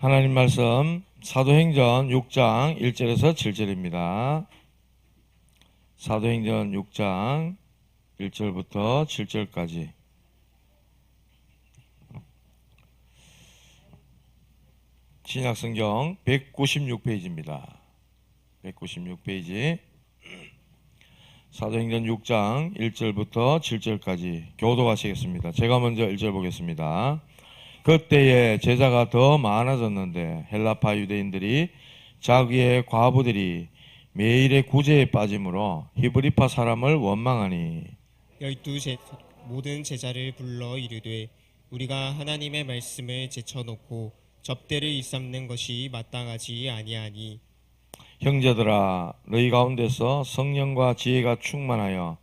하나님 말씀 사도행전 6장 1절에서 7절입니다. 사도행전 6장 1절부터 7절까지. 신약성경 196페이지입니다. 196페이지. 사도행전 6장 1절부터 7절까지 교도하시겠습니다. 제가 먼저 1절 보겠습니다. 그때에 제자가 더 많아졌는데 헬라파 유대인들이 자기의 과부들이 매일의 구제에 빠짐으로 히브리파 사람을 원망하니 모든 제자를 불러 이르되 우리가 하나님의 말씀을 제쳐놓고 접대를 일삼는 것이 마땅하지 아니하니 형제들아 너희 가운데서 성령과 지혜가 충만하여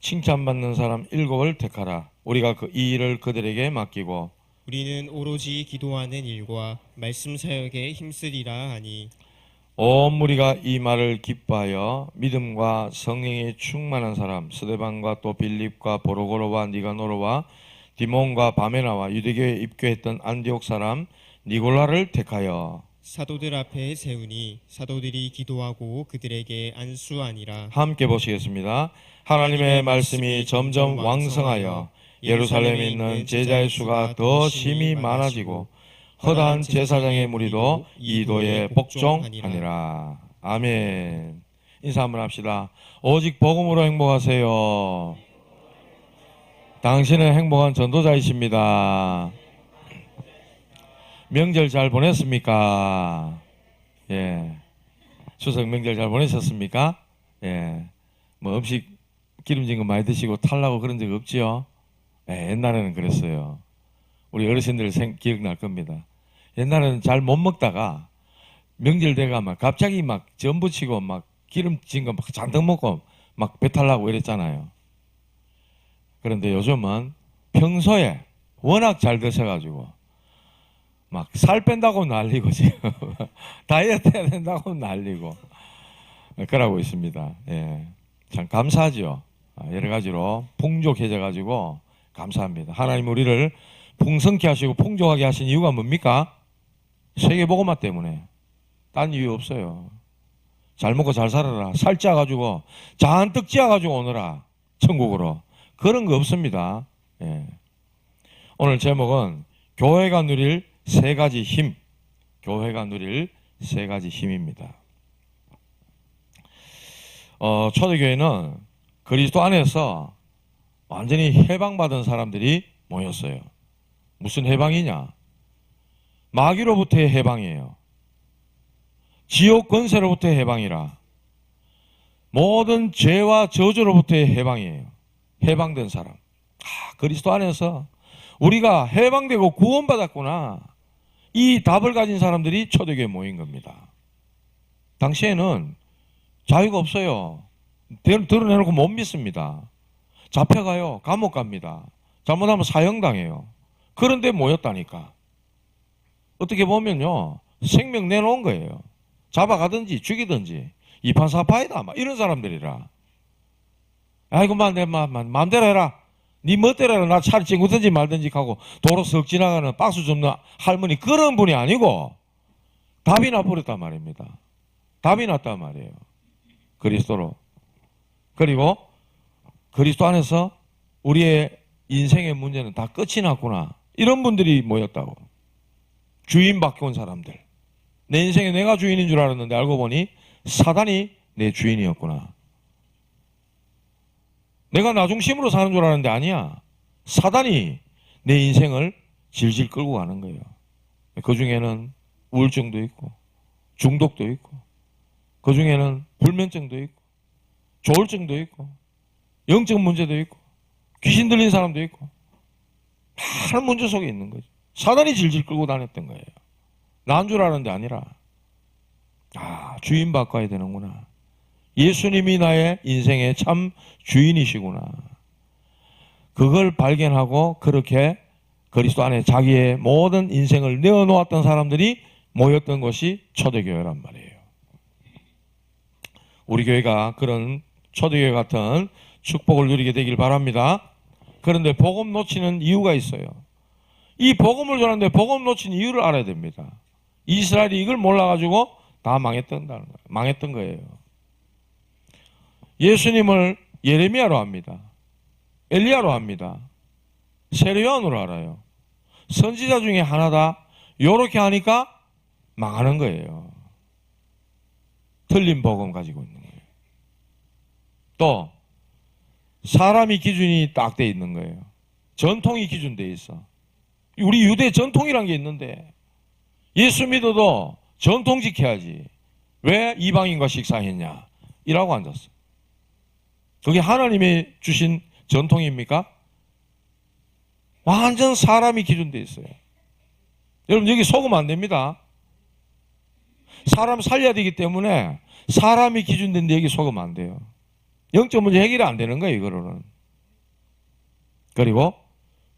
칭찬받는 사람 7을 택하라. 우리가 이 일을 그들에게 맡기고 우리는 오로지 기도하는 일과 말씀 사역에 힘쓰리라 하니 온 무리가 이 말을 기뻐하여 믿음과 성령에 충만한 사람 스데반과 또 빌립과 보로고로와 니가노로와 디몬과 바메나와 유대교에 입교했던 안디옥 사람 니골라를 택하여 사도들 앞에 세우니 사도들이 기도하고 그들에게 안수하니라. 함께 보시겠습니다. 하나님의 말씀이 점점 왕성하여 예루살렘에 있는 제자의 수가 더 심히 많아지고 허다한 제사장의 무리도 이도에 복종하니라. 아멘. 인사 한번 합시다. 오직 복음으로 행복하세요. 당신은 행복한 전도자이십니다. 명절 잘 보냈습니까? 예. 추석 명절 잘 보내셨습니까? 예. 뭐 음식 기름진 거 많이 드시고 탈라고 그런 적 없지요? 예, 옛날에는 그랬어요. 우리 어르신들 기억날 겁니다. 옛날에는 잘 못 먹다가 명절 돼가 막 갑자기 막 전 부치고 막 기름진 거 막 잔뜩 먹고 막 배탈 나고 이랬잖아요. 그런데 요즘은 평소에 워낙 잘 드셔가지고 막 살 뺀다고 난리고 지금 다이어트 해야 된다고 난리고 그러고 있습니다. 예, 참 감사하죠. 여러 가지로 풍족해져가지고 감사합니다. 하나님 우리를 풍성케 하시고 풍족하게 하신 이유가 뭡니까? 세계복음화 때문에. 딴 이유 없어요. 잘 먹고 잘 살아라. 살 찌어가지고 잔뜩 찌어가지고 오너라. 천국으로. 그런 거 없습니다. 예. 오늘 제목은 교회가 누릴 세 가지 힘. 교회가 누릴 세 가지 힘입니다. 초대교회는 그리스도 안에서 완전히 해방받은 사람들이 모였어요. 무슨 해방이냐? 마귀로부터의 해방이에요. 지옥 권세로부터의 해방이라. 모든 죄와 저주로부터의 해방이에요. 해방된 사람. 그리스도 안에서 우리가 해방되고 구원받았구나. 이 답을 가진 사람들이 초대교회에 모인 겁니다. 당시에는 자유가 없어요. 드러내놓고 못 믿습니다. 잡혀가요. 감옥 갑니다. 잘못하면 사형당해요. 그런데 모였다니까. 어떻게 보면요. 생명 내놓은 거예요. 잡아가든지 죽이든지 이판사파이다. 막 이런 사람들이라. 아이고 내 마음대로 해라. 네 멋대로 해라. 나 차를 찡구든지 말든지 하고 도로 석 지나가는 박수 줍는 할머니 그런 분이 아니고 답이 나버렸단 말입니다. 답이 났단 말이에요. 그리스도로. 그리고 그리스도 안에서 우리의 인생의 문제는 다 끝이 났구나. 이런 분들이 모였다고. 주인 바뀌온 사람들. 내 인생에 내가 주인인 줄 알았는데 알고 보니 사단이 내 주인이었구나. 내가 나 중심으로 사는 줄 알았는데 아니야. 사단이 내 인생을 질질 끌고 가는 거예요. 그 중에는 우울증도 있고 중독도 있고 그 중에는 불면증도 있고 조울증도 있고 영적 문제도 있고 귀신 들린 사람도 있고 많은 문제 속에 있는 거죠. 사단이 질질 끌고 다녔던 거예요. 난 줄 알았는데 아니라 주인 바꿔야 되는구나. 예수님이 나의 인생의 참 주인이시구나. 그걸 발견하고 그렇게 그리스도 안에 자기의 모든 인생을 내어놓았던 사람들이 모였던 것이 초대교회란 말이에요. 우리 교회가 그런 초대교회 같은 축복을 누리게 되길 바랍니다. 그런데 복음 놓치는 이유가 있어요. 이 복음을 전하는데 복음 놓친 이유를 알아야 됩니다. 이스라엘이 이걸 몰라가지고 다 망했던 거예요. 예수님을 예레미야로 합니다. 엘리야로 합니다. 세례요한으로 알아요. 선지자 중에 하나다. 요렇게 하니까 망하는 거예요. 틀린 복음 가지고 있는 거예요. 또 사람이 기준이 딱 돼 있는 거예요. 전통이 기준돼 있어. 우리 유대 전통이란 게 있는데 예수 믿어도 전통 지켜야지. 왜 이방인과 식사했냐? 이라고 앉았어. 그게 하나님이 주신 전통입니까? 완전 사람이 기준돼 있어요. 여러분 여기 속으면 안 됩니다. 사람 살려야 되기 때문에 사람이 기준된데 여기 속으면 안 돼요. 영적 문제 해결이 안 되는 거예요, 이거로는. 그리고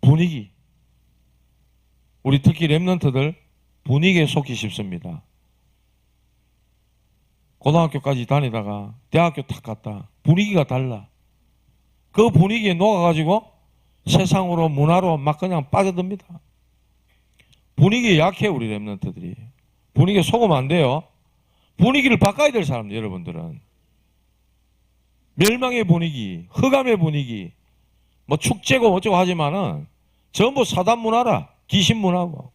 분위기. 우리 특히 렘넌트들 분위기에 속기 쉽습니다. 고등학교까지 다니다가 대학교 탁 갔다. 분위기가 달라. 그 분위기에 녹아가지고 세상으로 문화로 막 그냥 빠져듭니다. 분위기에 약해 우리 렘넌트들이. 분위기에 속으면 안 돼요. 분위기를 바꿔야 될 사람들 여러분들은. 멸망의 분위기, 흑암의 분위기, 뭐 축제고 어쩌고 하지만은 전부 사단 문화라. 귀신 문화고.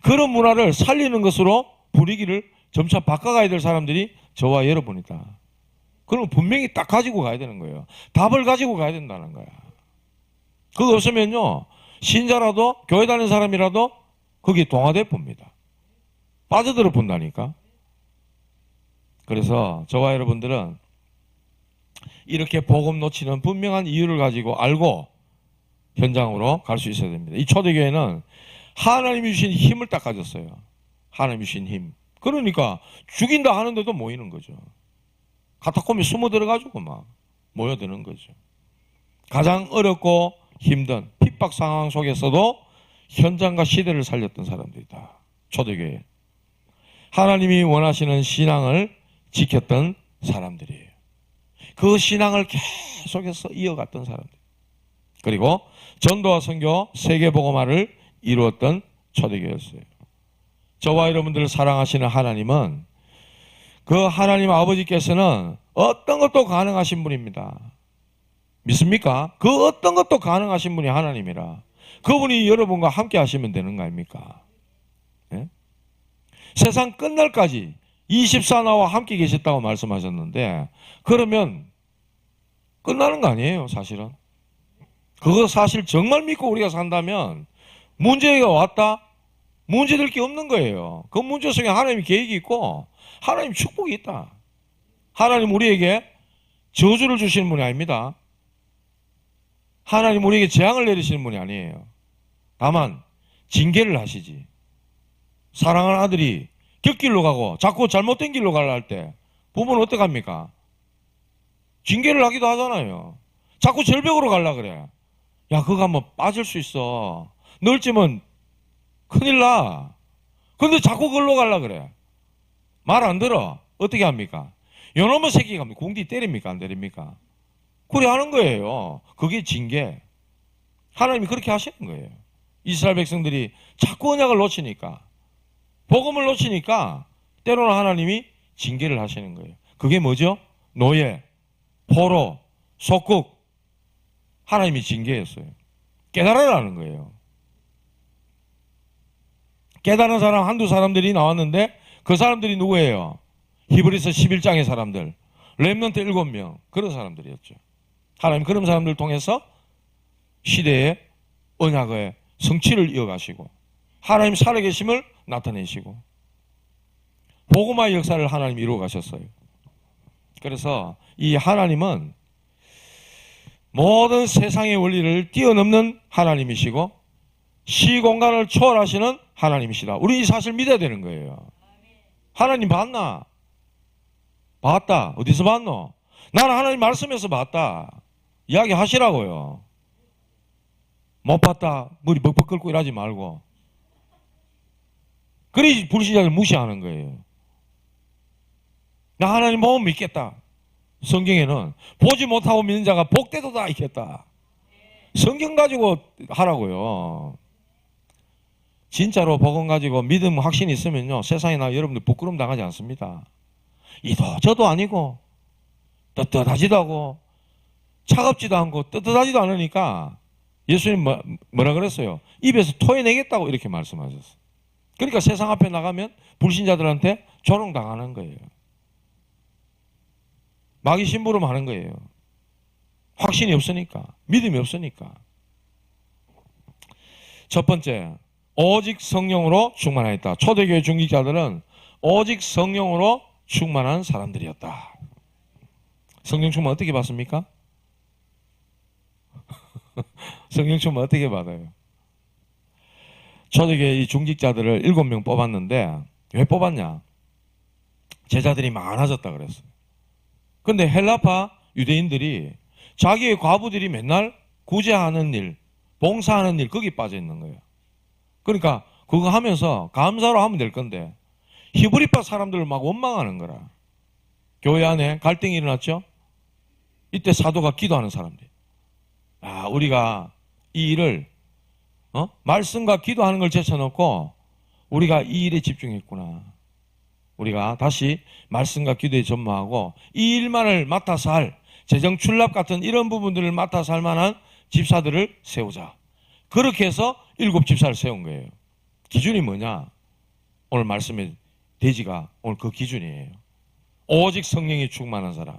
그런 문화를 살리는 것으로 분위기를 점차 바꿔가야 될 사람들이 저와 여러분이다. 그럼 분명히 딱 가지고 가야 되는 거예요. 답을 가지고 가야 된다는 거야. 그거 없으면요, 신자라도 교회 다니는 사람이라도 거기 동화돼 봅니다. 빠져들어 본다니까. 그래서 저와 여러분들은 이렇게 복음 놓치는 분명한 이유를 가지고 알고 현장으로 갈 수 있어야 됩니다. 이 초대교회는 하나님이 주신 힘을 딱 가졌어요. 하나님이 주신 힘. 그러니까 죽인다 하는데도 모이는 거죠. 카타콤에 숨어 들어가지고 막 모여드는 거죠. 가장 어렵고 힘든 핍박 상황 속에서도 현장과 시대를 살렸던 사람들이다. 초대교회. 하나님이 원하시는 신앙을 지켰던 사람들이에요. 그 신앙을 계속해서 이어갔던 사람들. 그리고 전도와 선교, 세계복음화를 이루었던 초대교회였어요. 저와 여러분들을 사랑하시는 하나님은 그 하나님 아버지께서는 어떤 것도 가능하신 분입니다. 믿습니까? 그 어떤 것도 가능하신 분이 하나님이라. 그분이 여러분과 함께 하시면 되는 거 아닙니까? 네? 세상 끝날까지 24나와 함께 계셨다고 말씀하셨는데 그러면 끝나는 거 아니에요, 사실은. 그거 사실 정말 믿고 우리가 산다면 문제가 왔다? 문제될 게 없는 거예요. 그 문제 속에 하나님의 계획이 있고 하나님 축복이 있다. 하나님 우리에게 저주를 주시는 분이 아닙니다. 하나님 우리에게 재앙을 내리시는 분이 아니에요. 다만 징계를 하시지. 사랑하는 아들이 곁길로 가고 자꾸 잘못된 길로 가려 할 때 부모는 어떡합니까? 징계를 하기도 하잖아요. 자꾸 절벽으로 가려 그래. 야, 그거 한번 빠질 수 있어. 넓지면 큰일 나. 근데 자꾸 걸로 가려 그래. 말 안 들어. 어떻게 합니까? 요놈의 새끼가 공디 때립니까? 안 때립니까? 그래 하는 거예요. 그게 징계. 하나님이 그렇게 하시는 거예요. 이스라엘 백성들이 자꾸 언약을 놓치니까, 복음을 놓치니까 때로는 하나님이 징계를 하시는 거예요. 그게 뭐죠? 노예, 포로, 속국. 하나님이 징계였어요. 깨달으라는 거예요. 깨달은 사람 한두 사람들이 나왔는데 그 사람들이 누구예요? 히브리서 11장의 사람들, 렘넌트 7명, 그런 사람들이었죠. 하나님 그런 사람들을 통해서 시대의 언약의 성취를 이어가시고 하나님 살아계심을 나타내시고 복음화의 역사를 하나님 이루어 가셨어요. 그래서 이 하나님은 모든 세상의 원리를 뛰어넘는 하나님이시고 시공간을 초월하시는 하나님이시다. 우리 이 사실 믿어야 되는 거예요. 하나님 봤나? 봤다. 어디서 봤노? 나는 하나님 말씀에서 봤다. 이야기 하시라고요. 못 봤다. 머리 벅벅 긁고 일하지 말고. 그래 불신자를 무시하는 거예요. 나 하나님 못 믿겠다. 성경에는 보지 못하고 믿는 자가 복되도다 있겠다. 성경 가지고 하라고요. 진짜로 복음 가지고 믿음 확신이 있으면요, 세상에나 여러분들 부끄럼 당하지 않습니다. 이도 저도 아니고 떳떳하지도 않고 차갑지도 않고 떳떳하지도 않으니까 예수님 뭐라 그랬어요? 입에서 토해내겠다고 이렇게 말씀하셨어요. 그러니까 세상 앞에 나가면 불신자들한테 조롱당하는 거예요. 마귀 심부름 하는 거예요. 확신이 없으니까, 믿음이 없으니까. 첫 번째, 오직 성령으로 충만하였다. 초대교회 중직자들은 오직 성령으로 충만한 사람들이었다. 성령 충만 어떻게 받습니까? 성령 충만 어떻게 받아요? 초대교회 이 중직자들을 7명 뽑았는데 왜 뽑았냐? 제자들이 많아졌다 그랬어요. 근데 헬라파 유대인들이 자기의 과부들이 맨날 구제하는 일, 봉사하는 일 거기 빠져 있는 거예요. 그러니까 그거 하면서 감사로 하면 될 건데 히브리파 사람들을 막 원망하는 거라. 교회 안에 갈등이 일어났죠. 이때 사도가 기도하는 사람들. 아, 우리가 이 일을 말씀과 기도하는 걸 제쳐놓고 우리가 이 일에 집중했구나. 우리가 다시 말씀과 기도에 전무하고 이 일만을 맡아서 할 재정 출납 같은 이런 부분들을 맡아서 할 만한 집사들을 세우자. 그렇게 해서 7 집사를 세운 거예요. 기준이 뭐냐? 오늘 말씀의 대지가 오늘 그 기준이에요. 오직 성령이 충만한 사람,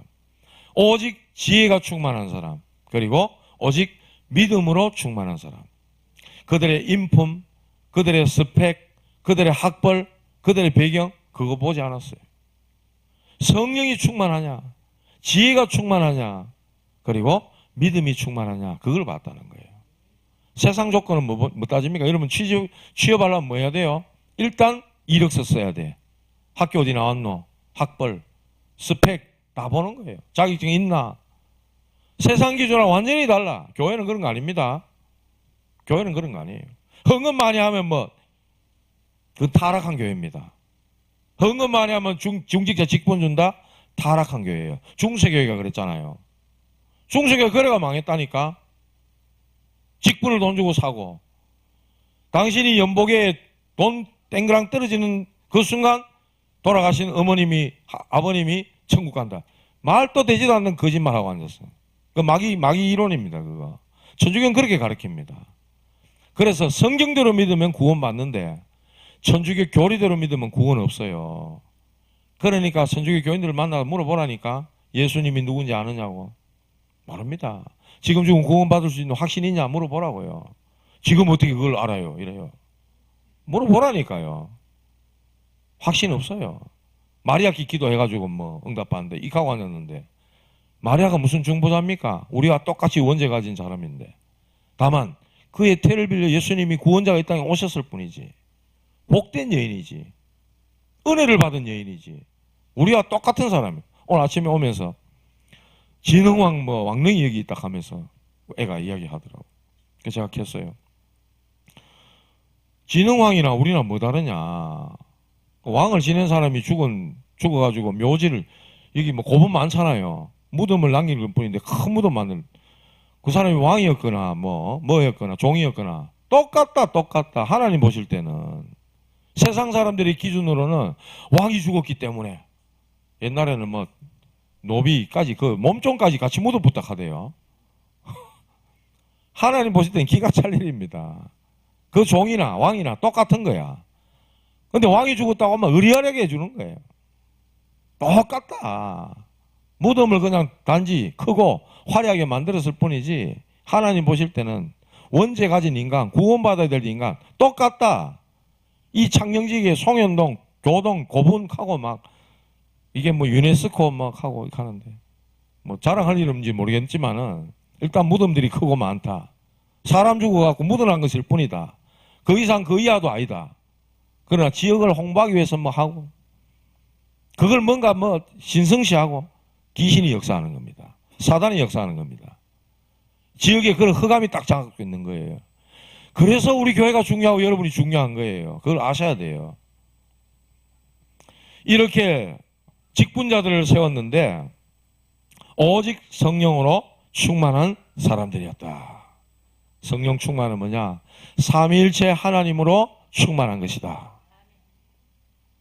오직 지혜가 충만한 사람, 그리고 오직 믿음으로 충만한 사람. 그들의 인품, 그들의 스펙, 그들의 학벌, 그들의 배경 그거 보지 않았어요. 성령이 충만하냐, 지혜가 충만하냐, 그리고 믿음이 충만하냐 그걸 봤다는 거예요. 세상 조건은 뭐 따집니까? 여러분 취업하려면 뭐 해야 돼요? 일단 이력서 써야 돼. 학교 어디 나왔노? 학벌, 스펙 다 보는 거예요. 자격증 있나? 세상 기준하고 완전히 달라. 교회는 그런 거 아닙니다. 교회는 그런 거 아니에요. 헌금 많이 하면 그 타락한 교회입니다. 헌금 많이 하면 중직자 직분 준다? 타락한 교회예요. 중세교회가 그랬잖아요. 중세교회 거래가 망했다니까. 직분을 돈 주고 사고 당신이 연복에 돈 땡그랑 떨어지는 그 순간 돌아가신 아버님이 천국 간다. 말도 되지도 않는 거짓말하고 앉았어. 그 마귀 이론입니다. 그거 천주교는 그렇게 가르칩니다. 그래서 성경대로 믿으면 구원 받는데 천주교 교리대로 믿으면 구원 없어요. 그러니까 천주교 교인들을 만나서 물어보라니까 예수님이 누군지 아느냐고. 모릅니다. 지금 구원 받을 수 있는 확신이 있냐 물어보라고요. 지금 어떻게 그걸 알아요? 이래요. 물어보라니까요. 확신 없어요. 마리아 기도해가지고 응답받는데 이카고 앉았는데 마리아가 무슨 중보자입니까? 우리와 똑같이 원죄 가진 사람인데 다만 그의 태를 빌려 예수님이 구원자가 이 땅에 오셨을 뿐이지. 복된 여인이지. 은혜를 받은 여인이지. 우리와 똑같은 사람이에요. 오늘 아침에 오면서 진흥왕 왕릉이 여기 있다 하면서 애가 이야기하더라고. 그래서 제가 켰어요. 진흥왕이나 우리나 뭐 다르냐. 왕을 지낸 사람이 죽어가지고 묘지를 여기 고분 많잖아요. 무덤을 남길 뿐인데 큰 무덤 만든 그 사람이 왕이었거나 뭐였거나 종이었거나 똑같다. 하나님 보실 때는 세상 사람들의 기준으로는 왕이 죽었기 때문에 옛날에는 노비까지 그 몸종까지 같이 묻어붙다 하대요. 하나님 보실 때는 기가 찰 일입니다. 그 종이나 왕이나 똑같은 거야. 근데 왕이 죽었다고 하면 의리하게 해주는 거예요. 똑같다. 무덤을 그냥 단지 크고 화려하게 만들었을 뿐이지 하나님 보실 때는 원죄 가진 인간, 구원받아야 될 인간 똑같다. 이 창녕지기에 송현동, 교동, 고분하고 이게 유네스코 하고 하는데 자랑할 일인지 모르겠지만은 일단 무덤들이 크고 많다. 사람 죽어갖고 묻어난 것일 뿐이다. 그 이상 그 이하도 아니다. 그러나 지역을 홍보하기 위해서 하고 그걸 뭔가 신성시하고 귀신이 역사하는 겁니다. 사단이 역사하는 겁니다. 지역에 그런 흑암이 딱 장악되어 있는 거예요. 그래서 우리 교회가 중요하고 여러분이 중요한 거예요. 그걸 아셔야 돼요. 이렇게 직분자들을 세웠는데 오직 성령으로 충만한 사람들이었다. 성령 충만은 뭐냐? 삼위일체 하나님으로 충만한 것이다.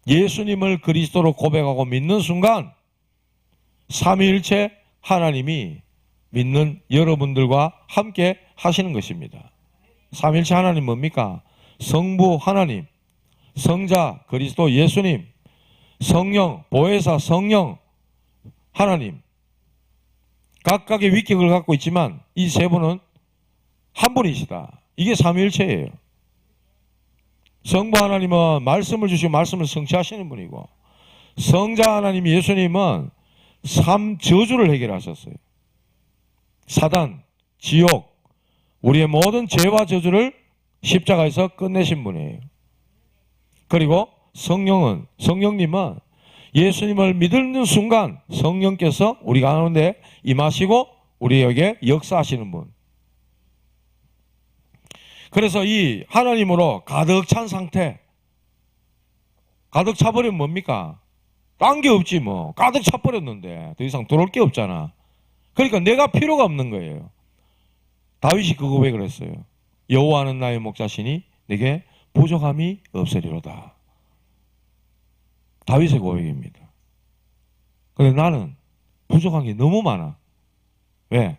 예수님을 그리스도로 고백하고 믿는 순간 삼위일체 하나님이 믿는 여러분들과 함께 하시는 것입니다. 삼위일체 하나님 뭡니까? 성부 하나님, 성자 그리스도 예수님, 성령 보혜사 성령 하나님, 각각의 위격을 갖고 있지만 이 세 분은 한 분이시다. 이게 삼위일체예요. 성부 하나님은 말씀을 주시고 말씀을 성취하시는 분이고, 성자 하나님 예수님은 삼 저주를 해결하셨어요. 사단, 지옥, 우리의 모든 죄와 저주를 십자가에서 끝내신 분이에요. 그리고 성령님은 예수님을 믿는 순간 성령께서 우리 가운데 임하시고 우리에게 역사하시는 분. 그래서 이 하나님으로 가득 찬 상태, 가득 차버리면 뭡니까? 딴 게 없지 뭐. 가득 차버렸는데 더 이상 들어올 게 없잖아. 그러니까 내가 필요가 없는 거예요. 다윗이 그 고백을 했어요. 여호와는 나의 목자시니 내게 부족함이 없으리로다. 다윗의 고백입니다. 그런데 나는 부족한 게 너무 많아. 왜?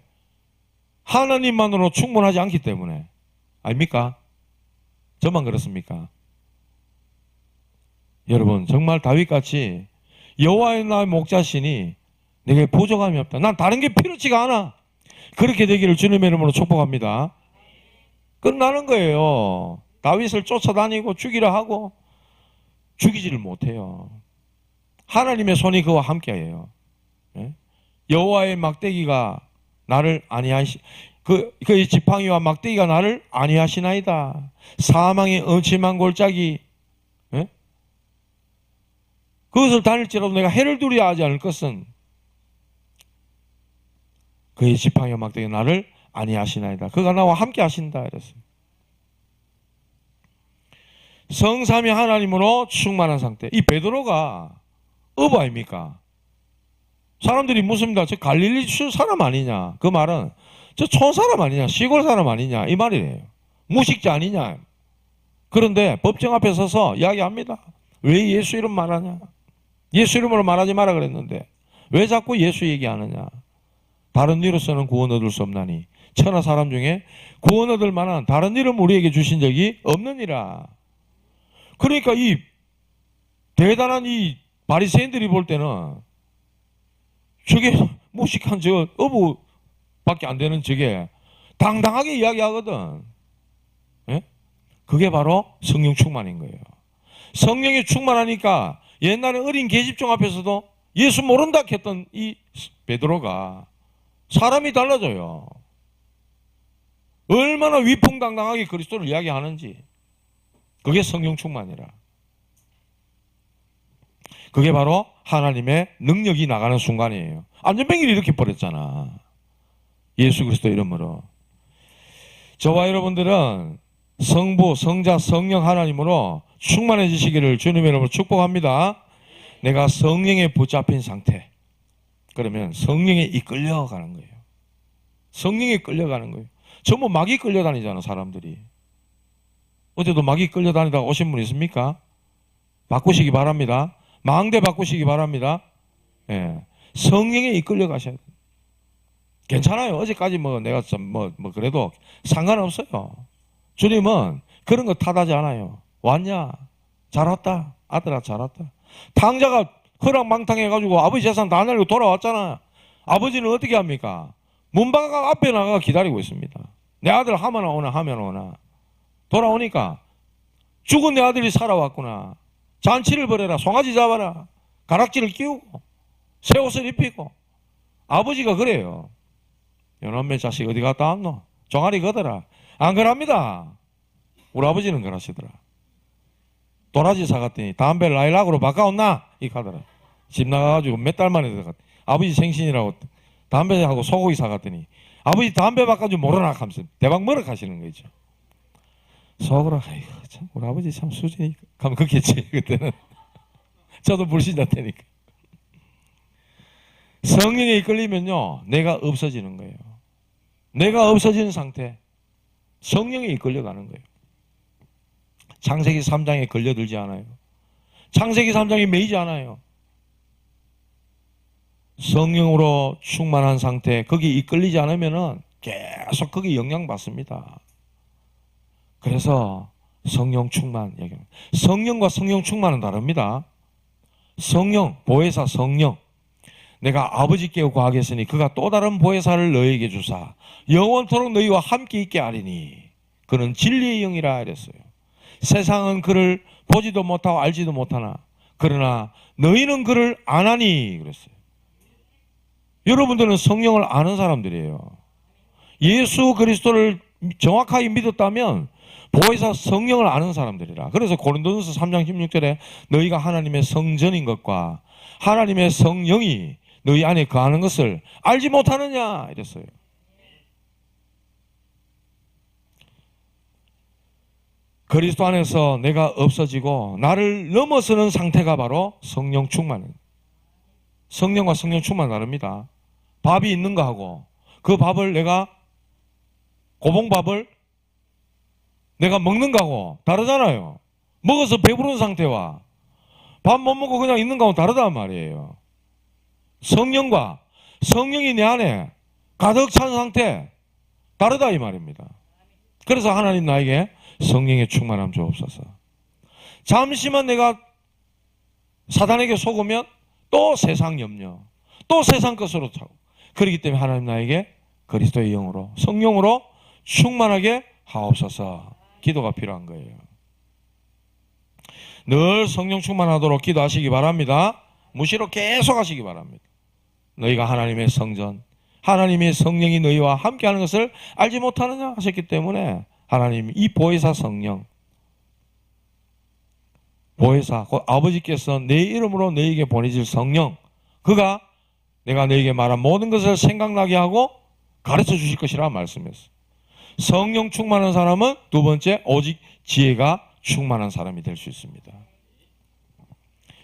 하나님만으로 충분하지 않기 때문에. 아닙니까? 저만 그렇습니까? 여러분 정말 다윗같이 여호와의 나의 목자시니 내게 부족함이 없다. 난 다른 게 필요치가 않아. 그렇게 되기를 주님의 이름으로 축복합니다. 끝나는 거예요. 다윗을 쫓아다니고 죽이라 하고 죽이지를 못해요. 하나님의 손이 그와 함께해요. 여호와의 막대기가 나를 아니하시 그의 지팡이와 막대기가 나를 아니하시나이다. 사망의 음침한 골짜기 그것을 다닐지라도 내가 해를 두려야 하지 않을 것은 그의 지팡이와 막대기가 나를 아니하시나이다. 그가 나와 함께 하신다 이랬어요. 성삼위 하나님으로 충만한 상태. 이 베드로가 어부 아닙니까? 사람들이 묻습니다. 저 갈릴리 사람 아니냐? 그 말은 저 촌사람 아니냐? 시골 사람 아니냐? 이 말이에요. 무식자 아니냐? 그런데 법정 앞에 서서 이야기합니다. 왜 예수 이름 말하냐? 예수 이름으로 말하지 마라 그랬는데 왜 자꾸 예수 얘기하느냐? 다른 이로서는 구원 얻을 수 없나니 천하 사람 중에 구원 얻을 만한 다른 이름 우리에게 주신 적이 없느니라. 그러니까 이 대단한 이 바리새인들이 볼 때는 저게 무식한 저 어부밖에 안 되는 저게 당당하게 이야기하거든. 예? 그게 바로 성령 충만인 거예요. 성령이 충만하니까 옛날에 어린 계집종 앞에서도 예수 모른다 했던 이 베드로가 사람이 달라져요. 얼마나 위풍당당하게 그리스도를 이야기하는지. 그게 성령 충만이라. 그게 바로 하나님의 능력이 나가는 순간이에요. 안전뱅이를 이렇게 버렸잖아. 예수 그리스도 이름으로. 저와 여러분들은 성부, 성자, 성령 하나님으로 충만해지시기를 주님의 이름으로 축복합니다. 내가 성령에 붙잡힌 상태. 그러면 성령에 이끌려가는 거예요. 성령에 끌려가는 거예요. 전부 마귀 끌려다니잖아 사람들이. 어제도 마귀 끌려다니다가 오신 분 있습니까? 바꾸시기 바랍니다. 망대 바꾸시기 바랍니다. 예. 성령에 이끌려 가셔야 돼요. 괜찮아요. 어제까지 내가 그래도 상관없어요. 주님은 그런 거 탓하지 않아요. 왔냐? 잘 왔다. 아들아 잘 왔다. 탕자가 허랑망탕해가지고 아버지 재산 다 날리고 돌아왔잖아. 아버지는 어떻게 합니까? 문방 앞에 나가 기다리고 있습니다. 내 아들 하면 오나. 돌아오니까 죽은 내 아들이 살아왔구나. 잔치를 벌여라. 송아지 잡아라. 가락지를 끼우고 새 옷을 입히고. 아버지가 그래요. 요놈의 자식 어디 갔다 왔노? 종아리 걷어라. 안 그럽니다. 우리 아버지는 그러시더라. 도라지 사갔더니 담배 라일락으로 바꿔온나? 이 가더라. 집 나가가지고 몇 달 만에 들어갔. 아버지 생신이라고 담배하고 소고기 사갔더니 아버지 담배 바꿔주면 모르나 하면서 대박 머럭 하시는 거죠. 속으로 아이고 참 우리 아버지 참 수준이 가면 그렇겠지 그때는. 저도 불신자 때니까. 성령에 이끌리면요 내가 없어지는 거예요. 내가 없어지는 상태. 성령에 이끌려가는 거예요. 창세기 3장에 걸려들지 않아요. 창세기 3장에 매이지 않아요. 성령으로 충만한 상태, 거기 이끌리지 않으면은 계속 거기 영향받습니다. 그래서 성령 충만 얘기합니다. 성령과 성령 충만은 다릅니다. 성령, 보혜사 성령. 내가 아버지께 구하겠으니 그가 또 다른 보혜사를 너희에게 주사 영원토록 너희와 함께 있게 하리니 그는 진리의 영이라 이랬어요. 세상은 그를 보지도 못하고 알지도 못하나 그러나 너희는 그를 아나니 그랬어요. 여러분들은 성령을 아는 사람들이에요. 예수 그리스도를 정확하게 믿었다면 보혜사 성령을 아는 사람들이라. 그래서 고린도전서 3장 16절에 너희가 하나님의 성전인 것과 하나님의 성령이 너희 안에 거하는 것을 알지 못하느냐 이랬어요. 그리스도 안에서 내가 없어지고 나를 넘어서는 상태가 바로 성령 충만입니다. 성령과 성령 충만 다릅니다. 밥이 있는 거하고 그 밥을 내가 고봉밥을 내가 먹는 거하고 다르잖아요. 먹어서 배부른 상태와 밥 못 먹고 그냥 있는 거하고 다르단 말이에요. 성령과 성령이 내 안에 가득 찬 상태 다르다 이 말입니다. 그래서 하나님 나에게 성령의 충만함 주옵소서. 잠시만 내가 사단에게 속으면 또 세상 염려, 또 세상 것으로 차고 그렇기 때문에 하나님 나에게 그리스도의 영으로 성령으로 충만하게 하옵소서. 기도가 필요한 거예요. 늘 성령 충만하도록 기도하시기 바랍니다. 무시로 계속 하시기 바랍니다. 너희가 하나님의 성전, 하나님의 성령이 너희와 함께하는 것을 알지 못하느냐 하셨기 때문에 하나님 이 보혜사 성령, 보혜사 곧 아버지께서 내 이름으로 너희에게 보내질 성령, 그가 내가 너희에게 말한 모든 것을 생각나게 하고 가르쳐 주실 것이라 말씀했어요. 성령 충만한 사람은 두 번째 오직 지혜가 충만한 사람이 될 수 있습니다.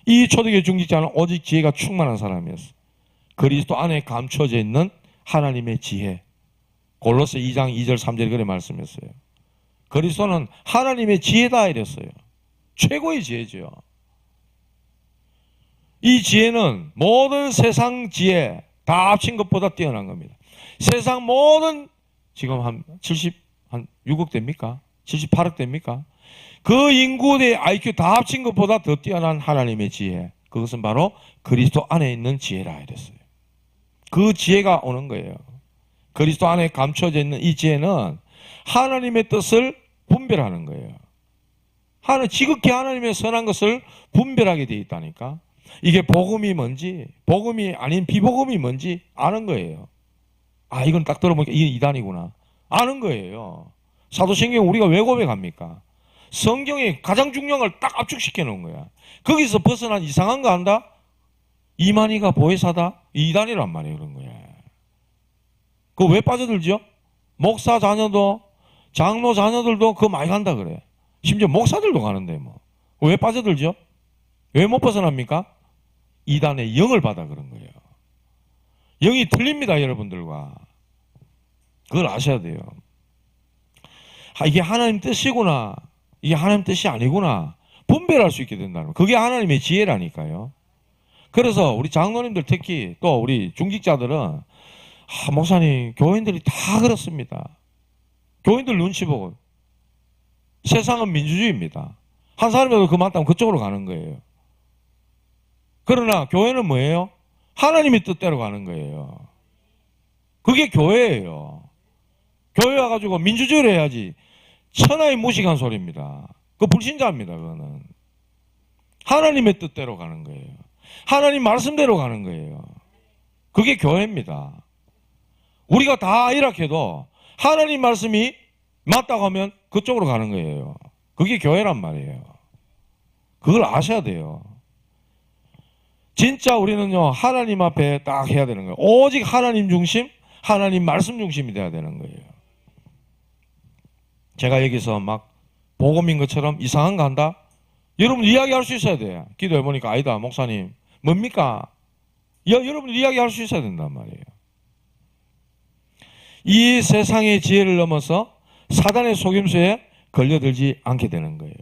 이 초대교회 중직자는 오직 지혜가 충만한 사람이었어요. 그리스도 안에 감춰져 있는 하나님의 지혜. 골로새 2장 2절 3절에 그래 말씀했어요. 그리스도는 하나님의 지혜다 이랬어요. 최고의 지혜죠. 이 지혜는 모든 세상 지혜 다 합친 것보다 뛰어난 겁니다. 세상 모든 지금 한 76억 됩니까? 78억 됩니까? 그 인구의 IQ 다 합친 것보다 더 뛰어난 하나님의 지혜. 그것은 바로 그리스도 안에 있는 지혜라 이랬어요. 그 지혜가 오는 거예요. 그리스도 안에 감춰져 있는 이 지혜는 하나님의 뜻을 분별하는 거예요. 지극히 하나님의 선한 것을 분별하게 되어 있다니까. 이게 복음이 뭔지, 복음이 아닌 비복음이 뭔지 아는 거예요. 아, 이건 딱 들어보니까 이게 이단이구나. 아는 거예요. 사도신경 우리가 왜 고백합니까? 성경에 가장 중요한 걸 딱 압축시켜 놓은 거야. 거기서 벗어난 이상한 거 한다? 이만희가 보혜사다? 이단이란 말이에요. 그런 거야. 그거 왜 빠져들죠? 목사 자녀도, 장로 자녀들도 그거 많이 간다 그래. 심지어 목사들도 가는데 뭐. 왜 빠져들죠? 왜 못 벗어납니까? 이단의 영을 받아 그런 거예요. 영이 틀립니다, 여러분들과. 그걸 아셔야 돼요. 이게 하나님 뜻이구나. 이게 하나님 뜻이 아니구나. 분별할 수 있게 된다는 거예요. 그게 하나님의 지혜라니까요. 그래서 우리 장로님들 특히 또 우리 중직자들은 목사님, 교인들이 다 그렇습니다. 교인들 눈치 보고. 세상은 민주주의입니다. 한 사람이라도 그 맞다면 그쪽으로 가는 거예요. 그러나 교회는 뭐예요? 하나님의 뜻대로 가는 거예요. 그게 교회예요. 교회 와가지고 민주주의를 해야지. 천하의 무식한 소리입니다. 그거 불신자입니다. 그거는. 하나님의 뜻대로 가는 거예요. 하나님 말씀대로 가는 거예요. 그게 교회입니다. 우리가 다 이락해도 하나님 말씀이 맞다고 하면 그쪽으로 가는 거예요. 그게 교회란 말이에요. 그걸 아셔야 돼요. 진짜 우리는요, 하나님 앞에 딱 해야 되는 거예요. 오직 하나님 중심, 하나님 말씀 중심이 돼야 되는 거예요. 제가 여기서 막 복음인 것처럼 이상한 거 한다? 여러분 이야기할 수 있어야 돼요. 기도해보니까 아니다, 목사님. 뭡니까? 여러분 이야기할 수 있어야 된단 말이에요. 이 세상의 지혜를 넘어서 사단의 속임수에 걸려들지 않게 되는 거예요.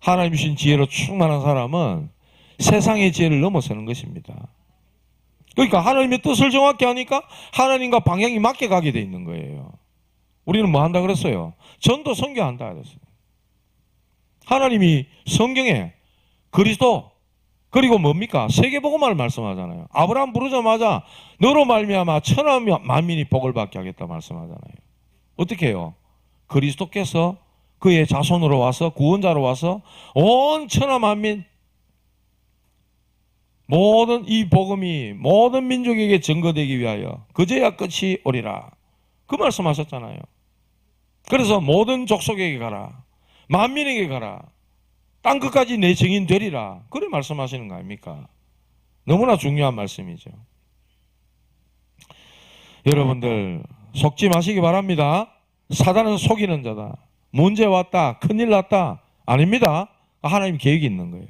하나님 주신 지혜로 충만한 사람은 세상의 지혜를 넘어서는 것입니다. 그러니까 하나님의 뜻을 정확히 하니까 하나님과 방향이 맞게 가게 돼 있는 거예요. 우리는 뭐 한다 그랬어요? 전도 선교한다 그랬어요. 하나님이 성경에 그리스도 그리고 뭡니까? 세계복음화를 말씀하잖아요. 아브라함 부르자마자 너로 말미암아 천하 만민이 복을 받게 하겠다 말씀하잖아요. 어떻게 해요? 그리스도께서 그의 자손으로 와서 구원자로 와서 온 천하 만민 모든 이 복음이 모든 민족에게 증거되기 위하여 그제야 끝이 오리라. 그 말씀하셨잖아요. 그래서 모든 족속에게 가라. 만민에게 가라. 땅끝까지 내 증인 되리라. 그래 말씀하시는 거 아닙니까? 너무나 중요한 말씀이죠. 여러분들 속지 마시기 바랍니다. 사단은 속이는 자다. 문제 왔다. 큰일 났다. 아닙니다. 하나님 계획이 있는 거예요.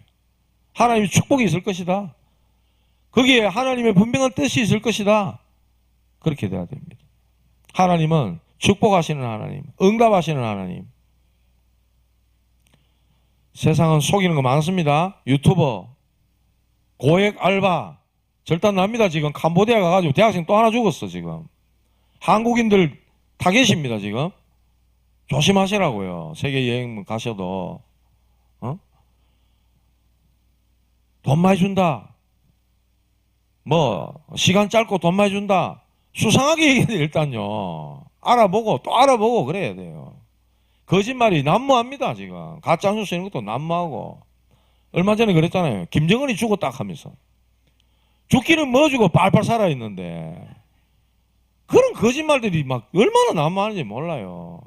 하나님의 축복이 있을 것이다. 거기에 하나님의 분명한 뜻이 있을 것이다. 그렇게 돼야 됩니다. 하나님은 축복하시는 하나님, 응답하시는 하나님. 세상은 속이는 거 많습니다. 유튜버, 고액 알바, 절단납니다. 지금 캄보디아 가가지고 대학생 또 하나 죽었어. 지금 한국인들 다 계십니다. 지금 조심하시라고요. 세계 여행 가셔도 돈 많이 준다. 뭐 시간 짧고 돈 많이 준다. 수상하게 얘기해야 돼요. 일단요. 알아보고 또 알아보고 그래야 돼요. 거짓말이 난무합니다. 지금 가짜뉴스 이런 것도 난무하고. 얼마 전에 그랬잖아요. 김정은이 죽었다 하면서 죽기는 뭐 주고 빨빨 살아있는데 그런 거짓말들이 막 얼마나 난무하는지 몰라요.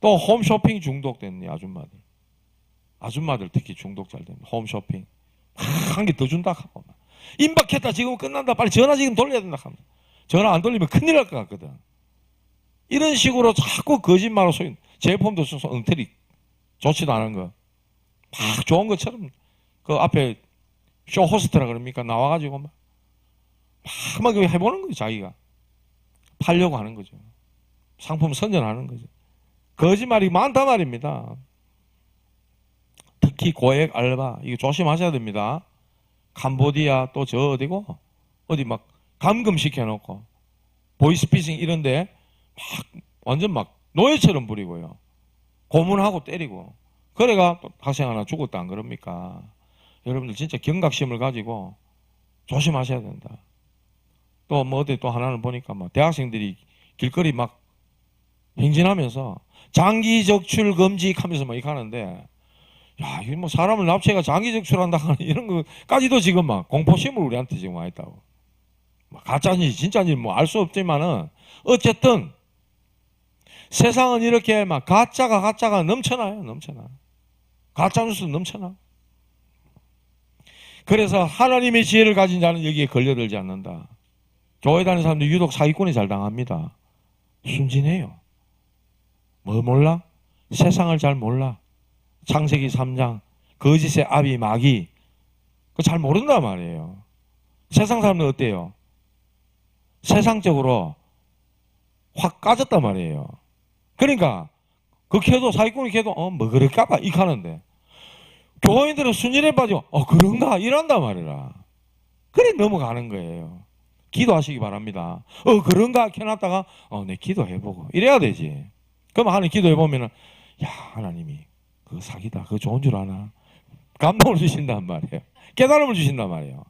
또 홈쇼핑 중독됐네. 아줌마들 특히 중독 잘 됩니다. 홈쇼핑 한 개 더 준다 하고 임박했다. 지금 끝난다. 빨리 전화 지금 돌려야 된다 하면 전화 안 돌리면 큰일 날 것 같거든. 이런 식으로 자꾸 거짓말로 소인 제품도 써서 엉터리 좋지도 않은 거 막 좋은 것처럼 그 앞에 쇼 호스트라 그럽니까? 나와가지고 막 해보는 거죠. 자기가 팔려고 하는 거죠. 상품 선전하는 거죠. 거짓말이 많단 말입니다. 특히 고액 알바 이거 조심하셔야 됩니다. 캄보디아 또 저 어디고 어디 막 감금 시켜놓고 보이스피싱 이런데 막 완전 막 노예처럼 부리고요. 고문하고 때리고 그래가 또 학생 하나 죽었다 안 그럽니까? 여러분들 진짜 경각심을 가지고 조심하셔야 된다. 또 뭐 어디 또 하나는 보니까 막 대학생들이 길거리 막 행진하면서 장기 적출 금지하면서 막 이렇게 하는데 야, 이게 뭐 사람을 납치해가 장기 적출한다 하는 이런 거까지도 지금 막 공포심을 우리한테 지금 와 있다고. 가짜인지 진짜인지 뭐 알 수 없지만은 어쨌든 세상은 이렇게 막 가짜가 넘쳐나요. 넘쳐나. 가짜뉴스 넘쳐나. 그래서 하나님의 지혜를 가진 자는 여기에 걸려들지 않는다. 교회 다니는 사람들 유독 사기꾼이 잘 당합니다. 순진해요. 뭐 몰라? 세상을 잘 몰라. 창세기 3장 거짓의 아비 마귀 그거 잘 모른단 말이에요. 세상 사람들 어때요? 세상적으로 확 까졌단 말이에요. 그러니까 그 켜도 사기꾼이 켜도 뭐 그럴까봐 이렇게 하는데 교인들은 순진해 빠지고 그런가 이런단 말이라. 그래 넘어가는 거예요. 기도하시기 바랍니다. 그런가 켜놨다가 내 기도해보고 이래야 되지. 그럼 하나님 기도해보면은 야 하나님이 그거 사기다. 그거 좋은 줄 아나. 감동을 주신단 말이에요. 깨달음을 주신단 말이에요.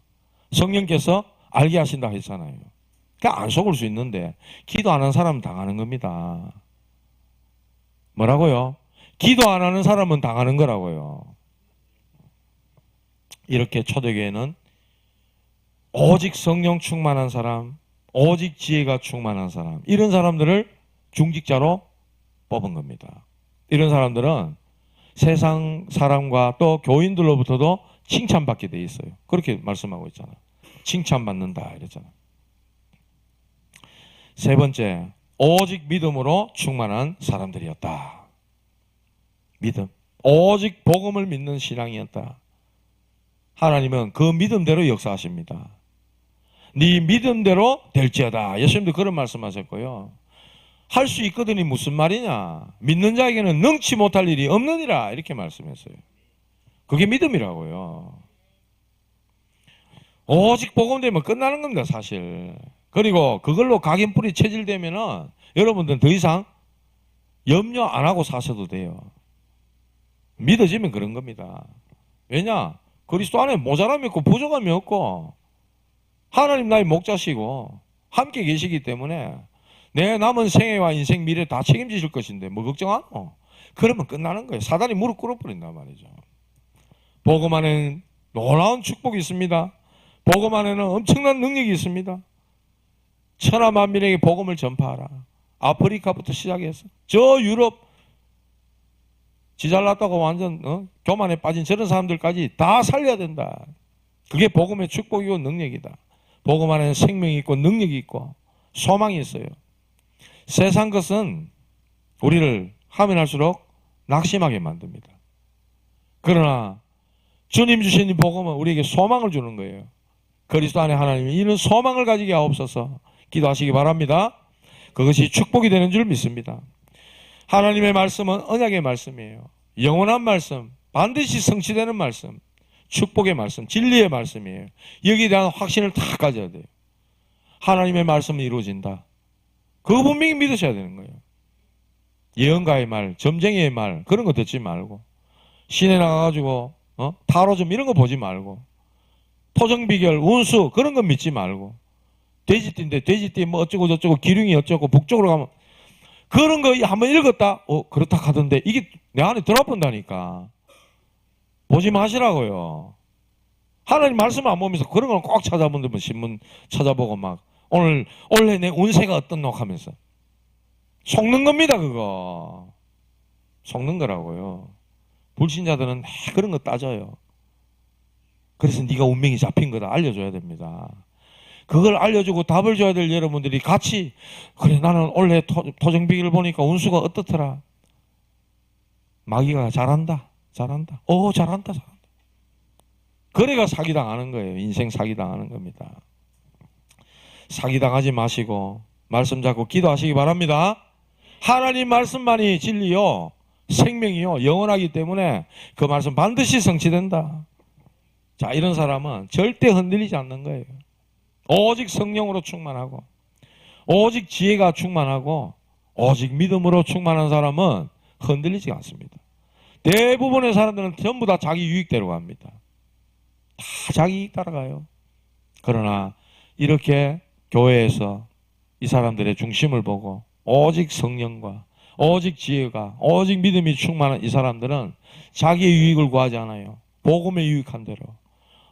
성령께서 알게 하신다 했잖아요. 그러니까 안 속을 수 있는데 기도 안 하는 사람은 당하는 겁니다. 뭐라고요? 기도 안 하는 사람은 당하는 거라고요. 이렇게 초대교회는 오직 성령 충만한 사람, 오직 지혜가 충만한 사람 이런 사람들을 중직자로 뽑은 겁니다. 이런 사람들은 세상 사람과 또 교인들로부터도 칭찬받게 돼 있어요. 그렇게 말씀하고 있잖아요. 칭찬받는다 이랬잖아요. 세 번째, 오직 믿음으로 충만한 사람들이었다. 믿음. 오직 복음을 믿는 신앙이었다. 하나님은 그 믿음대로 역사하십니다. 네 믿음대로 될지어다. 예수님도 그런 말씀하셨고요. 할 수 있거든이 무슨 말이냐? 믿는 자에게는 능치 못할 일이 없느니라 이렇게 말씀했어요. 그게 믿음이라고요. 오직 복음되면 끝나는 겁니다, 사실. 그리고 그걸로 각인뿌리 체질되면은 여러분들은 더 이상 염려 안 하고 사셔도 돼요. 믿어지면 그런 겁니다. 왜냐? 그리스도 안에 모자람이 없고 부족함이 없고 하나님 나의 목자시고 함께 계시기 때문에 내 남은 생애와 인생 미래 다 책임지실 것인데 뭐 걱정하노? 그러면 끝나는 거예요. 사단이 무릎 꿇어버린단 말이죠. 복음 안에는 놀라운 축복이 있습니다. 복음 안에는 엄청난 능력이 있습니다. 천하 만민에게 복음을 전파하라. 아프리카부터 시작해서 저 유럽 지잘났다고 완전 교만에 빠진 저런 사람들까지 다 살려야 된다. 그게 복음의 축복이고 능력이다. 복음 안에는 생명이 있고 능력이 있고 소망이 있어요. 세상 것은 우리를 하면 할수록 낙심하게 만듭니다. 그러나 주님 주신 이 복음은 우리에게 소망을 주는 거예요. 그리스도 안에 하나님이 이런 소망을 가지게 하옵소서. 기도하시기 바랍니다. 그것이 축복이 되는 줄 믿습니다. 하나님의 말씀은 언약의 말씀이에요. 영원한 말씀, 반드시 성취되는 말씀, 축복의 말씀, 진리의 말씀이에요. 여기에 대한 확신을 다 가져야 돼요. 하나님의 말씀은 이루어진다. 그거 분명히 믿으셔야 되는 거예요. 예언가의 말, 점쟁이의 말 그런 거 듣지 말고 시내 나가가지고 타로점 이런 거 보지 말고 토정비결, 운수 그런 거 믿지 말고 돼지띠인데 돼지띠 뭐 어쩌고 저쩌고 기륭이 어쩌고 북쪽으로 가면 그런 거 한번 읽었다? 그렇다 하던데 이게 내 안에 들어본다니까. 보지 마시라고요. 하나님 말씀 안 보면서 그런 걸 꼭 찾아본다면 신문 찾아보고 막 오늘 원래 내 운세가 어떻노 하면서 속는 겁니다. 그거 속는 거라고요. 불신자들은 그런 거 따져요. 그래서 네가 운명이 잡힌 거다 알려줘야 됩니다. 그걸 알려주고 답을 줘야 될 여러분들이 같이 그래 나는 원래 토정비기를 보니까 운수가 어떻더라. 마귀가 잘한다. 잘한다. 그래가 사기당하는 거예요. 인생 사기당하는 겁니다. 사기당하지 마시고 말씀 잡고 기도하시기 바랍니다. 하나님 말씀만이 진리요 생명이요 영원하기 때문에 그 말씀 반드시 성취된다. 자, 이런 사람은 절대 흔들리지 않는 거예요. 오직 성령으로 충만하고 오직 지혜가 충만하고 오직 믿음으로 충만한 사람은 흔들리지 않습니다. 대부분의 사람들은 전부 다 자기 유익대로 갑니다. 다 자기 이익 따라가요. 그러나 이렇게 교회에서 이 사람들의 중심을 보고 오직 성령과 오직 지혜가 오직 믿음이 충만한 이 사람들은 자기의 유익을 구하지 않아요. 복음에 유익한 대로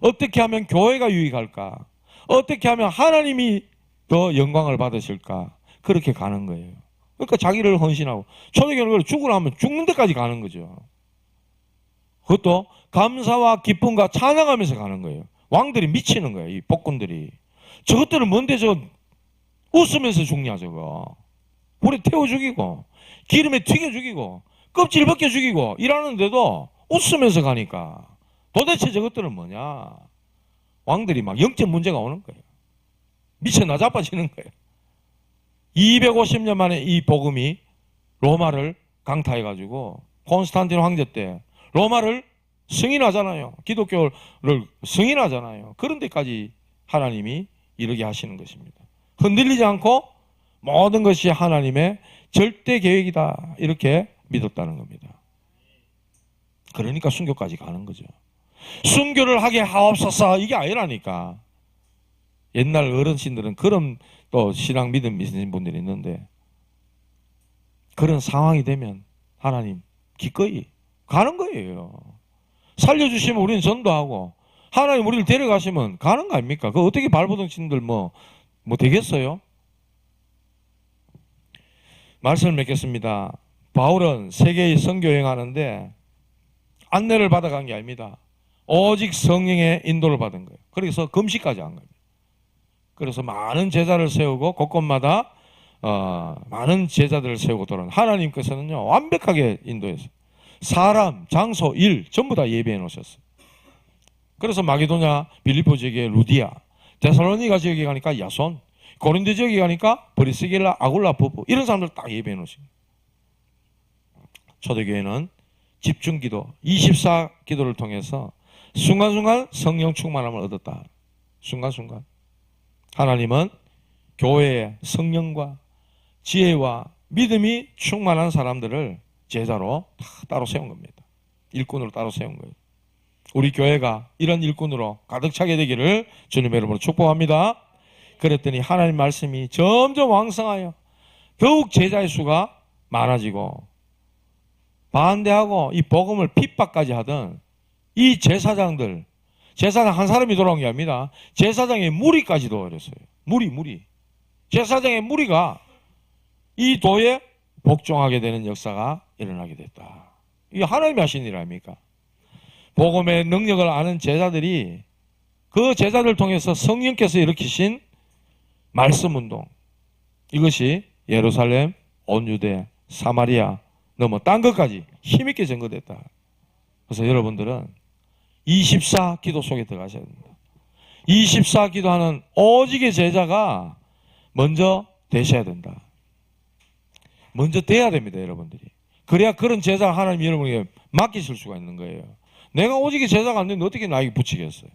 어떻게 하면 교회가 유익할까? 어떻게 하면 하나님이 더 영광을 받으실까? 그렇게 가는 거예요. 그러니까 자기를 헌신하고 초대교회는 죽으라 하면 죽는 데까지 가는 거죠. 그것도 감사와 기쁨과 찬양하면서 가는 거예요. 왕들이 미치는 거예요. 이 복군들이. 저것들은 뭔데 저 웃으면서 죽냐 저거. 불에 태워 죽이고 기름에 튀겨 죽이고 껍질 벗겨 죽이고 이러는데도 웃으면서 가니까 도대체 저것들은 뭐냐. 왕들이 막 영적 문제가 오는 거예요. 미쳐 나자빠지는 거예요. 250년 만에 이 복음이 로마를 강타해가지고 콘스탄틴 황제 때 로마를 승인하잖아요. 기독교를 승인하잖아요. 그런 데까지 하나님이 이르게 하시는 것입니다. 흔들리지 않고 모든 것이 하나님의 절대 계획이다. 이렇게 믿었다는 겁니다. 그러니까 순교까지 가는 거죠. 순교를 하게 하옵소서 이게 아니라니까. 옛날 어르신들은 그런 또 신앙 믿음 있으신 분들이 있는데 그런 상황이 되면 하나님 기꺼이 가는 거예요. 살려주시면 우리는 전도하고 하나님 우리를 데려가시면 가는 거 아닙니까? 그 어떻게 발버둥친들 뭐 되겠어요? 말씀을 맺겠습니다. 바울은 세계의 선교 여행하는데 안내를 받아간 게 아닙니다. 오직 성령의 인도를 받은 거예요. 그래서 금식까지 한 겁니다. 그래서 많은 제자를 세우고 곳곳마다 많은 제자들을 세우고 돌아온 하나님께서는요 완벽하게 인도했어요. 사람, 장소, 일 전부 다 예비해 놓으셨어요. 그래서 마게도냐, 빌립보 지역에 루디아, 데살로니가 지역에 가니까 야손, 고린도 지역에 가니까 브리스길라, 아굴라 부부 이런 사람들 딱 예배해 놓으신 거예요. 초대교회는 집중기도 24기도를 통해서 순간순간 성령 충만함을 얻었다. 순간순간 하나님은 교회의 성령과 지혜와 믿음이 충만한 사람들을 제자로 다 따로 세운 겁니다. 일꾼으로 따로 세운 거예요. 우리 교회가 이런 일꾼으로 가득 차게 되기를 주님의 이름으로 축복합니다. 그랬더니 하나님 말씀이 점점 왕성하여 더욱 제자의 수가 많아지고, 반대하고 이 복음을 핍박까지 하던 이 제사장 한 사람이 돌아온 게 아닙니다. 제사장의 무리까지도 어렸어요. 무리. 제사장의 무리가 이 도에 복종하게 되는 역사가 일어나게 됐다. 이게 하나님이 하신 일 아닙니까? 복음의 능력을 아는 제자들이 그 제자들 통해서 성령께서 일으키신 말씀운동, 이것이 예루살렘, 온 유대, 사마리아 넘어 딴 것까지 힘있게 전거됐다. 그래서 여러분들은 24기도 속에 들어가셔야 됩니다. 24기도하는 오직의 제자가 먼저 되셔야 된다. 먼저 돼야 됩니다, 여러분들이. 그래야 그런 제자를 하나님이 여러분에게 맡기실 수가 있는 거예요. 내가 오직의 제자가 안 되는데 어떻게 나에게 붙이겠어요?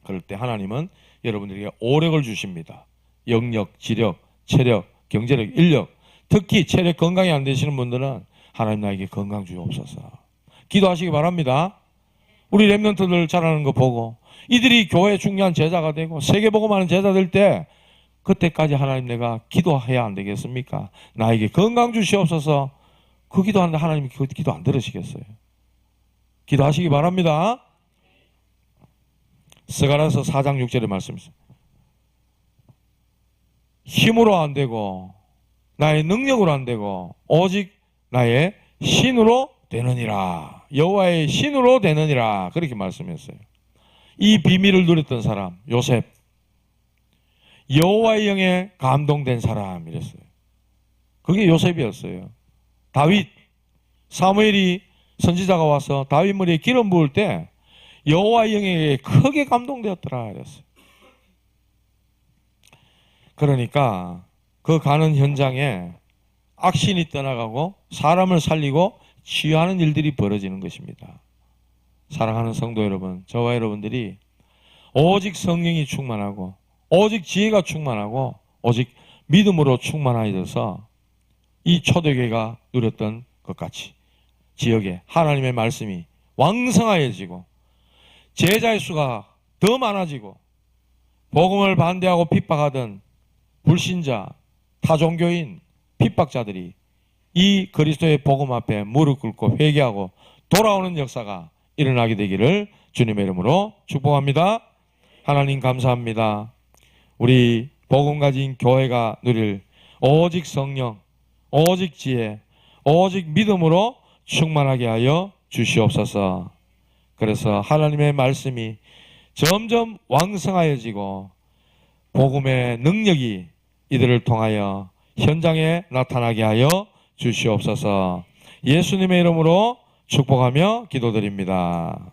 그럴 때 하나님은 여러분들에게 오력을 주십니다. 영력, 지력, 체력, 경제력, 인력, 특히 체력 건강이 안 되시는 분들은 하나님 나에게 건강 주옵소서. 기도하시기 바랍니다. 우리 렘넌트들 잘하는 거 보고 이들이 교회 중요한 제자가 되고 세계복음하는 제자 될 때 그때까지 하나님 내가 기도해야 안 되겠습니까? 나에게 건강 주시옵소서. 그 기도하는데 하나님이 그 기도 안 들으시겠어요? 기도하시기 바랍니다. 스가랴서 4장 6절의 말씀입니다. 힘으로 안 되고 나의 능력으로 안 되고 오직 나의 신으로 되느니라. 여호와의 신으로 되느니라. 그렇게 말씀했어요. 이 비밀을 누렸던 사람 요셉, 여호와의 영에 감동된 사람 이랬어요. 그게 요셉이었어요. 다윗, 사무엘이 선지자가 와서 다윗 머리에 기름 부을 때 여호와의 영에 크게 감동되었더라 이랬어요. 그러니까 그 가는 현장에 악신이 떠나가고 사람을 살리고 치유하는 일들이 벌어지는 것입니다. 사랑하는 성도 여러분, 저와 여러분들이 오직 성령이 충만하고 오직 지혜가 충만하고 오직 믿음으로 충만하여져서 이 초대교회가 누렸던 것 같이 지역에 하나님의 말씀이 왕성하여지고 제자의 수가 더 많아지고 복음을 반대하고 핍박하던 불신자, 타종교인, 핍박자들이 이 그리스도의 복음 앞에 무릎 꿇고 회개하고 돌아오는 역사가 일어나게 되기를 주님의 이름으로 축복합니다. 하나님 감사합니다. 우리 복음 가진 교회가 누릴 오직 성령, 오직 지혜, 오직 믿음으로 충만하게 하여 주시옵소서. 그래서 하나님의 말씀이 점점 왕성하여지고 복음의 능력이 이들을 통하여 현장에 나타나게 하여 주시옵소서. 예수님의 이름으로 축복하며 기도드립니다.